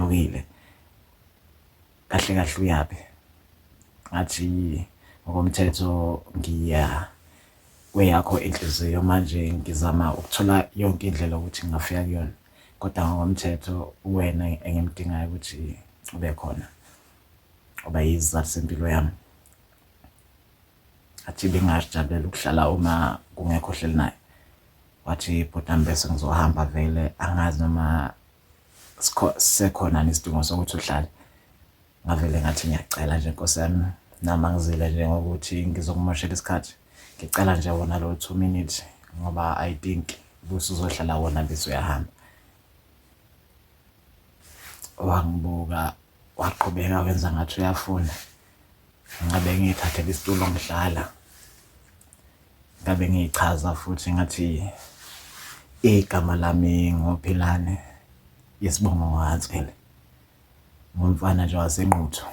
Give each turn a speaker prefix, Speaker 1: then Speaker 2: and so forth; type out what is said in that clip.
Speaker 1: uphendukile kahle kahle uyabe ngathi ngokomthetho ngiya kweyakho inhliziyo manje ngizama ukuthola yonke indlela ukuthi ngingafika kuyona kodwa ngokomthetho wena engimdingayo ukuthi ube khona oba yizizathu sempilo yami athi bengajabulela ukuhlala uma kungekho hleli naye wathi bhotami bese ngizohamba vele angazi noma sekhona nesidingo sokuthi uhlale ngavele ngathi ngiyacela nje Nkosi yami nami angizile nje ngokuthi ngizokumoshela isikhathi ngicela nje wona lo 2 minutes ngoba I think usuzohlala wona bese uyahamba wangibuka waqhubeka wenza ngathi uyafunda ngabe ngithathela isitulo ngihlala ngabe ngichaza futhi ngathi igama lami ngoPhilane yesibongo ngathi phela ngumfana nje wasenquthu